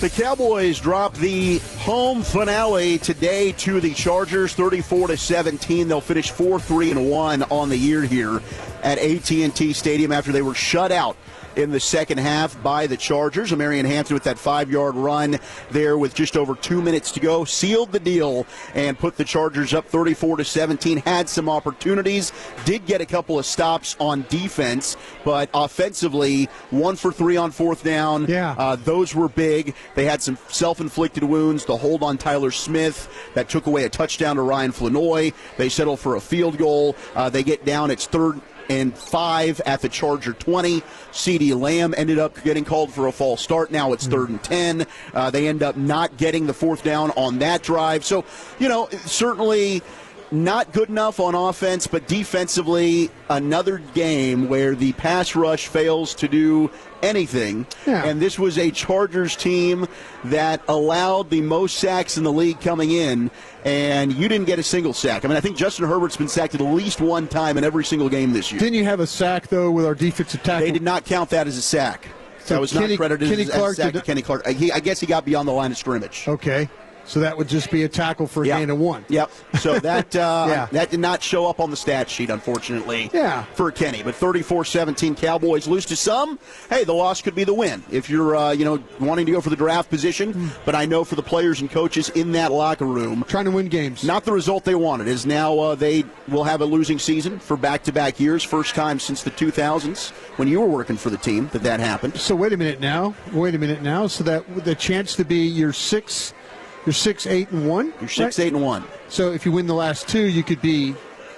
The Cowboys drop the home finale today to the Chargers, 34-17. They'll finish 4-3-1 on the year here at AT&T Stadium after they were shut out in the second half by the Chargers. Marion Hampton with that 5-yard run there with just over 2 minutes to go sealed the deal and put the Chargers up 34-17. Had some opportunities, did get a couple of stops on defense, but offensively 1 for 3 on fourth down. Those were big. They had some self-inflicted wounds. The hold on Tyler Smith that took away a touchdown to Ryan Flanoy. They settle for a field goal. They get down. It's 3rd and 5 at the Charger 20. CeeDee Lamb ended up getting called for a false start. Now it's 3rd and 10. They end up not getting the fourth down on that drive. So, certainly not good enough on offense, but defensively, another game where the pass rush fails to do anything. And this was a Chargers team that allowed the most sacks in the league coming in, and you didn't get a single sack. I mean, I think Justin Herbert's been sacked at least one time in every single game this year. Didn't you have a sack, though, with our defensive tackle? They did not count that as a sack. So that was not credited as a sack to Kenny Clark. I guess he got beyond the line of scrimmage. Okay. So that would just be a tackle for a gain of 1. Yep. So that that did not show up on the stat sheet, unfortunately, for Kenny. But 34-17, Cowboys lose to some. Hey, the loss could be the win if you're wanting to go for the draft position. But I know for the players and coaches in that locker room, trying to win games, not the result they wanted. Is now they will have a losing season for back-to-back years, first time since the 2000s when you were working for the team that happened. So wait a minute now. So that the chance to be your 6-8-1. You're 6-8-1. So if you win the last 2, you could be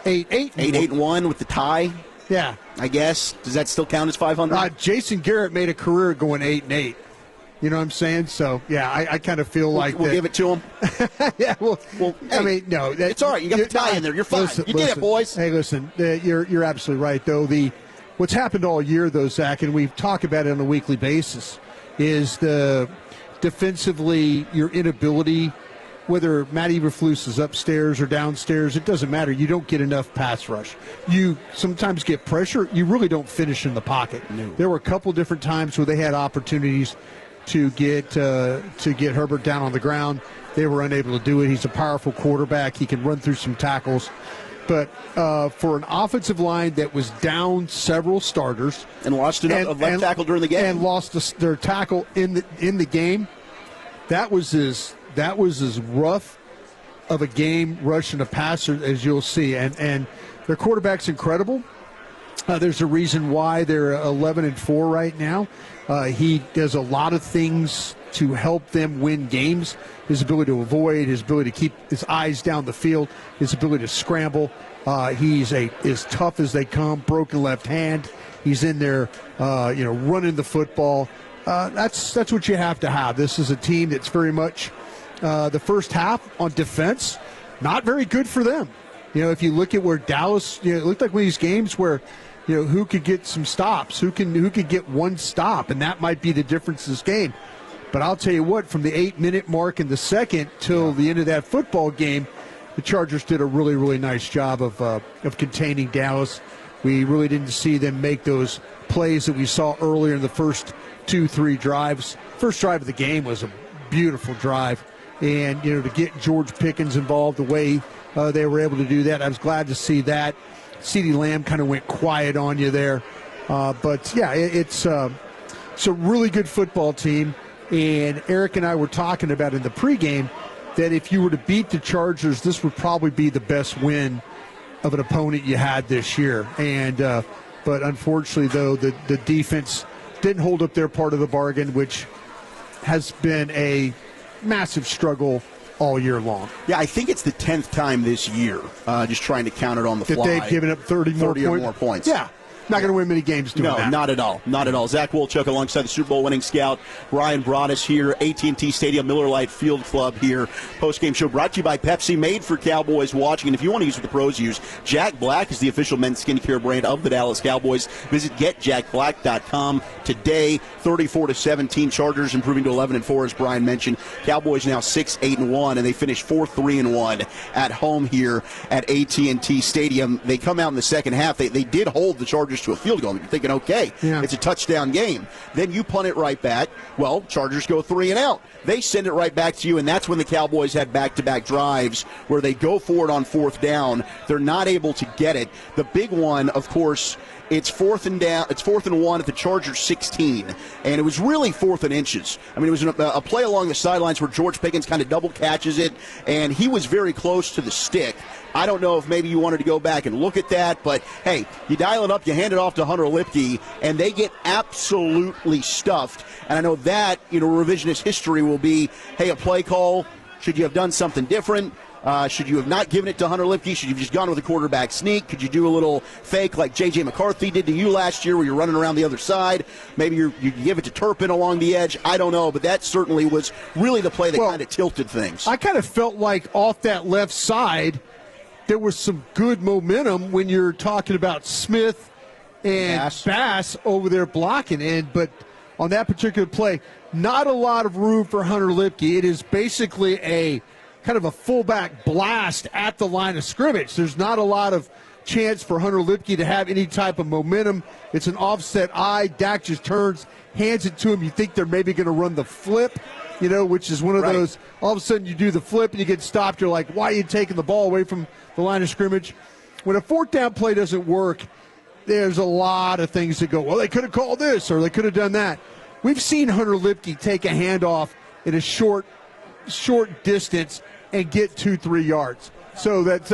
8-8. 8-8-1 with the tie. Yeah, I guess. Does that still count as 500? Jason Garrett made a career going 8-8. You know what I'm saying? So yeah, I kind of feel like we'll give it to him. Yeah. Well, hey, I mean, no, it's all right. You got the tie in there. You're fine. You did it, boys. Hey, listen, you're absolutely right. Though what's happened all year, though, Zach, and we talk about it on a weekly basis, is defensively, your inability, whether Matt Eberflus is upstairs or downstairs, it doesn't matter. You don't get enough pass rush. You sometimes get pressure. You really don't finish in the pocket. No. There were a couple different times where they had opportunities to get Herbert down on the ground. They were unable to do it. He's a powerful quarterback. He can run through some tackles. But for an offensive line that was down several starters and lost a left tackle during the game, and lost their tackle in the game, that was as rough of a game rushing a passer as you'll see. And their quarterback's incredible. There's a reason why they're 11-4 right now. He does a lot of things to help them win games. His ability to avoid, his ability to keep his eyes down the field, his ability to scramble. He's as tough as they come, broken left hand. He's in there, running the football. That's what you have to have. This is a team that's very much the first half on defense, not very good for them. If you look at where Dallas, it looked like one of these games where, who could get some stops, who could get one stop, and that might be the difference in this game. But I'll tell you what, from the 8-minute mark in the second till the end of that football game, the Chargers did a really, really nice job of containing Dallas. We really didn't see them make those plays that we saw earlier in the first 2-3 drives. First drive of the game was a beautiful drive. And, to get George Pickens involved the way they were able to do that, I was glad to see that. CeeDee Lamb kind of went quiet on you there. But, yeah, it's a really good football team. And Eric and I were talking about in the pregame that if you were to beat the Chargers, this would probably be the best win of an opponent you had this year. And but unfortunately, though, the defense didn't hold up their part of the bargain, which has been a massive struggle all year long. Yeah, I think it's the 10th time this year, just trying to count it on the fly. That they've given up 30 or more points. Yeah. Not going to win many games doing that. No, not at all. Not at all. Zach Wolchuck alongside the Super Bowl winning scout, Bryan Broaddus here, AT&T Stadium, Miller Lite Field Club here. Postgame show brought to you by Pepsi, made for Cowboys watching. And if you want to use what the pros use, Jack Black is the official men's skincare brand of the Dallas Cowboys. Visit getjackblack.com today. 34-17, Chargers improving to 11-4, as Bryan mentioned. Cowboys now 6-8-1, and they finish 4-3-1 at home here at AT&T Stadium. They come out in the second half. They did hold the Chargers Chargers to a field goal. You're thinking, okay, it's a touchdown game. Then you punt it right back. Well, Chargers go 3 and out. They send it right back to you, and that's when the Cowboys had back-to-back drives where they go for it on 4th down. They're not able to get it. The big one, of course, it's 4th and down. It's 4th and 1 at the Chargers 16, and it was really 4th and inches. I mean, it was a play along the sidelines where George Pickens kind of double catches it, and he was very close to the stick. I don't know if maybe you wanted to go back and look at that, but hey, you dial it up, you hand it off to Hunter Lipke, and they get absolutely stuffed. And I know that, revisionist history will be, hey, a play call, should you have done something different? Should you have not given it to Hunter Lipke? Should you have just gone with a quarterback sneak? Could you do a little fake like J.J. McCarthy did to you last year where you're running around the other side? Maybe you give it to Turpin along the edge. I don't know, but that certainly was really the play that kind of tilted things. I kind of felt like off that left side, there was some good momentum when you're talking about Smith and Bass over there blocking. But on that particular play, not a lot of room for Hunter Lipke. It is basically a kind of a fullback blast at the line of scrimmage. There's not a lot of chance for Hunter Lipke to have any type of momentum. It's an offset eye. Dak just turns, hands it to him. You think they're maybe going to run the flip, which is one of those, all of a sudden you do the flip and you get stopped. You're like, why are you taking the ball away from the line of scrimmage? When a 4th down play doesn't work, there's a lot of things that go, well, they could have called this or they could have done that. We've seen Hunter Lipke take a handoff in a short distance and get 2-3 yards. So that's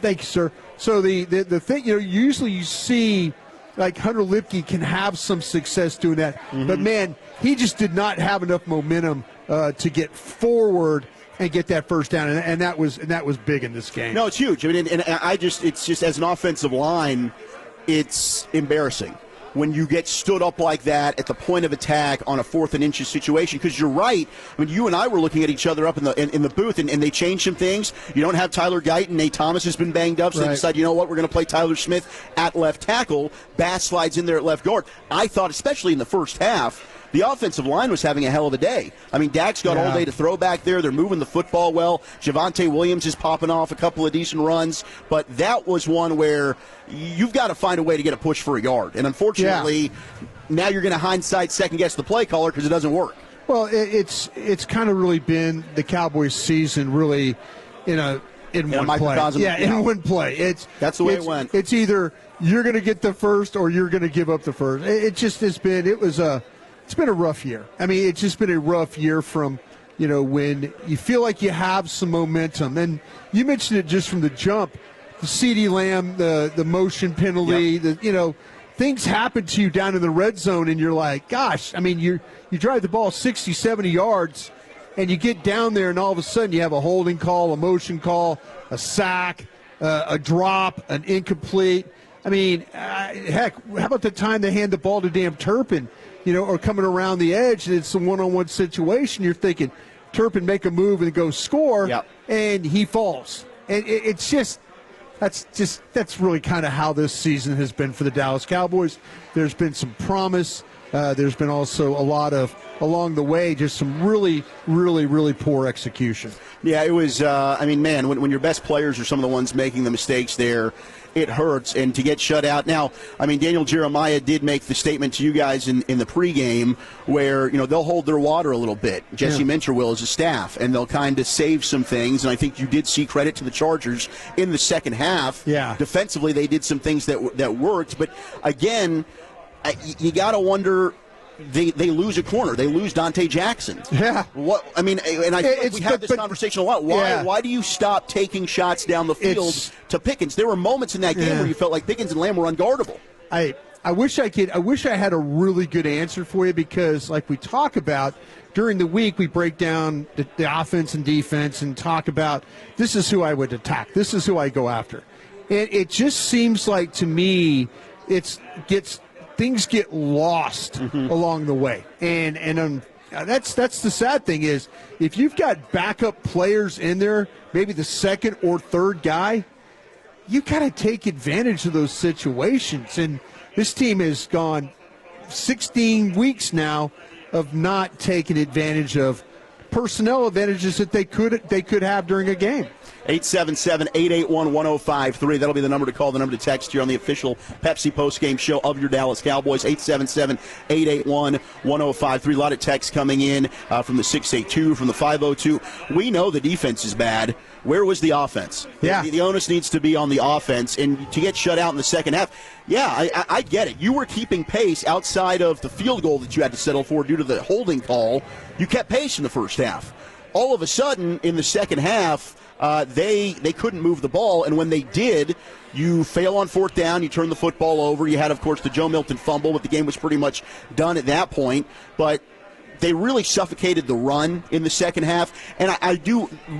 thank you, sir. So the thing, usually you see like Hunter Lipke can have some success doing that, but man, he just did not have enough momentum to get forward and get that first down, and that was big in this game. No, it's huge. I mean, and it's just as an offensive line, it's embarrassing when you get stood up like that at the point of attack on a 4th and inches situation, because you're right. I mean, you and I were looking at each other up in the booth, and they changed some things. You don't have Tyler Guyton. Nate Thomas has been banged up, so they decide, you know what, we're going to play Tyler Smith at left tackle. Bass slides in there at left guard. I thought, especially in the first half, the offensive line was having a hell of a day. I mean, Dak's got all day to throw back there. They're moving the football well. Javonte Williams is popping off a couple of decent runs. But that was one where you've got to find a way to get a push for a yard. And unfortunately, now you're going to hindsight second-guess the play caller because it doesn't work. Well, it's kind of really been the Cowboys' season really in one play. In one play. That's the way it went. It's either you're going to get the first or you're going to give up the first. It's been a rough year. I mean, it's just been a rough year from, when you feel like you have some momentum. And you mentioned it just from the jump, the CeeDee Lamb, the motion penalty, things happen to you down in the red zone, and you're like, gosh, I mean, you drive the ball 60, 70 yards, and you get down there, and all of a sudden you have a holding call, a motion call, a sack, a drop, an incomplete. I mean, heck, how about the time they hand the ball to damn Turpin? Or coming around the edge, and it's a one-on-one situation. You're thinking, Turpin make a move and go score, and he falls. And that's really kind of how this season has been for the Dallas Cowboys. There's been some promise. There's been also a lot of, along the way, just some really, really, really poor execution. Yeah, it was, when your best players are some of the ones making the mistakes there, it hurts. And to get shut out. Now, Daniel Jeremiah did make the statement to you guys in the pregame where, they'll hold their water a little bit. Jesse Minter will as a staff, and they'll kind of save some things. And I think you did see credit to the Chargers in the second half. Yeah. Defensively, they did some things that worked. But, again, you got to wonder, they lose a corner. They lose Dante Jackson. Yeah. What I mean, and I think we have this conversation a lot. Why do you stop taking shots down the field to Pickens? There were moments in that game where you felt like Pickens and Lamb were unguardable. I wish I had a really good answer for you, because like we talk about during the week, we break down the offense and defense and talk about this is who I would attack. This is who I go after. And it just seems like to me things get lost along the way, and that's the sad thing is if you've got backup players in there, maybe the second or third guy, you got to take advantage of those situations. And this team has gone 16 weeks now of not taking advantage of personnel advantages that they could have during a game. 877-881-1053. That'll be the number to call, the number to text here on the official Pepsi postgame show of your Dallas Cowboys. 877-881-1053. A lot of texts coming in from the 682, from the 502. We know the defense is bad. Where was the offense? Yeah. The onus needs to be on the offense. And to get shut out in the second half, yeah, I get it. You were keeping pace outside of the field goal that you had to settle for due to the holding call. You kept pace in the first half. All of a sudden, in the second half, they couldn't move the ball, and when they did, you fail on fourth down, you turn the football over. You had, of course, the Joe Milton fumble, but the game was pretty much done at that point. But they really suffocated the run in the second half, and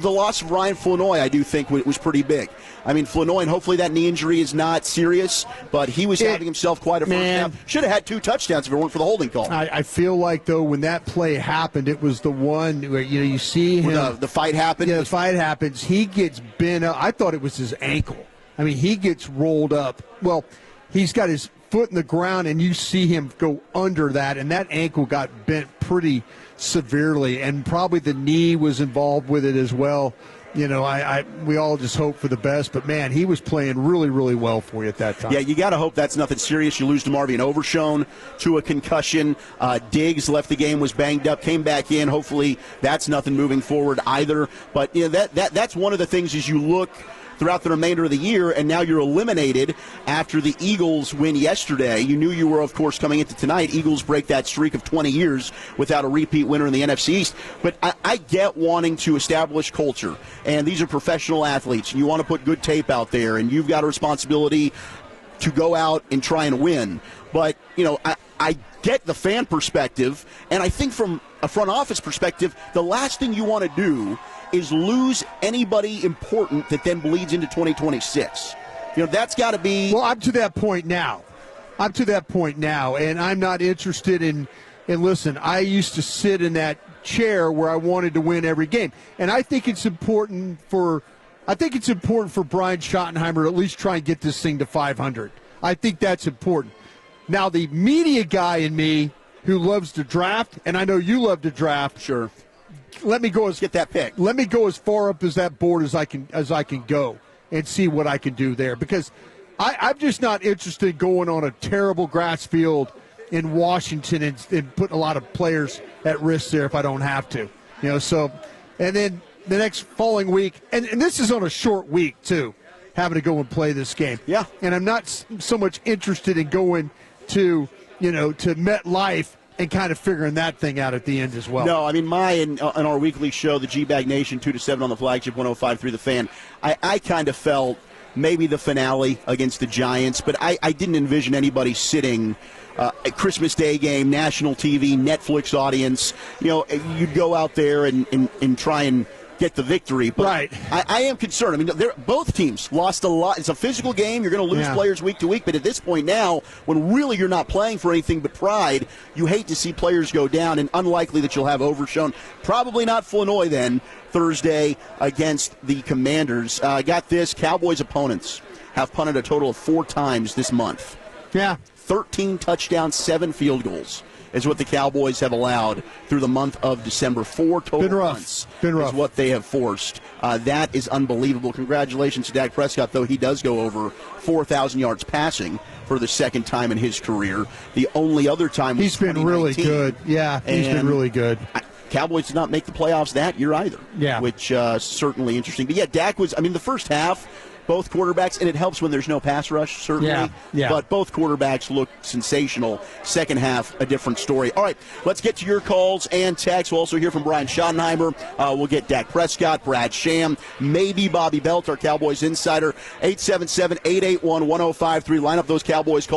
the loss of Ryan Flournoy, I do think, was pretty big. I mean, Flournoy, and hopefully that knee injury is not serious, but he was having himself quite a first half. Should have had 2 touchdowns if it weren't for the holding call. I feel like, though, when that play happened, it was the one where you see him. The fight happened? Yeah, the fight happens. He gets bent up. I thought it was his ankle. I mean, he gets rolled up. Well, he's got his foot in the ground, and you see him go under that, and that ankle got bent pretty severely, and probably the knee was involved with it as well. We all just hope for the best, but man, he was playing really, really well for you at that time. Yeah, you got to hope that's nothing serious. You lose to Marvin Overshone to a concussion. Diggs left the game, was banged up, came back in. Hopefully that's nothing moving forward either. But that's one of the things as you look throughout the remainder of the year, and now you're eliminated after the Eagles win yesterday. You knew you were, of course, coming into tonight. Eagles break that streak of 20 years without a repeat winner in the NFC East. But I get wanting to establish culture, and these are professional athletes, and you want to put good tape out there, and you've got a responsibility to go out and try and win. But, I get the fan perspective, and I think from a front office perspective, the last thing you want to do is lose anybody important that then bleeds into 2026. That's got to be... Well, I'm to that point now, and I'm not interested in listen, I used to sit in that chair where I wanted to win every game, and I think it's important for Bryan Schottenheimer to at least try and get this thing to 500. I think that's important. Now, the media guy in me who loves to draft, and I know you love to draft. Sure. Get that pick. Let me go as far up as that board as I can go and see what I can do there, because I'm just not interested in going on a terrible grass field in Washington and putting a lot of players at risk there if I don't have to. So, and then the next following week, and this is on a short week too, having to go and play this game. Yeah. And I'm not so much interested in going to MetLife and kind of figuring that thing out at the end as well. No, I mean, on our weekly show, the G-Bag Nation, 2 to 7 on the flagship 105.3 The Fan, I kind of felt maybe the finale against the Giants, but I didn't envision anybody sitting a Christmas Day game, national TV, Netflix audience. You'd go out there and try and get the victory. But right. I am concerned. I mean, both teams lost a lot. It's a physical game. You're going to lose players week to week. But at this point now, when really you're not playing for anything but pride, you hate to see players go down, and unlikely that you'll have Overshone. Probably not Flournoy then Thursday against the Commanders. Got this. Cowboys opponents have punted a total of 4 times this month. Yeah. 13 touchdowns, 7 field goals is what the Cowboys have allowed through the month of December. 4 total punts is what they have forced. That is unbelievable. Congratulations to Dak Prescott, though he does go over 4,000 yards passing for the second time in his career. The only other time was he's been really good. Yeah, he's been really good. Cowboys did not make the playoffs that year either, which certainly interesting. But, yeah, Dak was, the first half, both quarterbacks, and it helps when there's no pass rush, certainly. Yeah. But both quarterbacks looked sensational. Second half, a different story. All right, let's get to your calls and texts. We'll also hear from Bryan Schottenheimer. We'll get Dak Prescott, Brad Sham, maybe Bobby Belt, our Cowboys insider. 877-881-1053. Line up those Cowboys calls.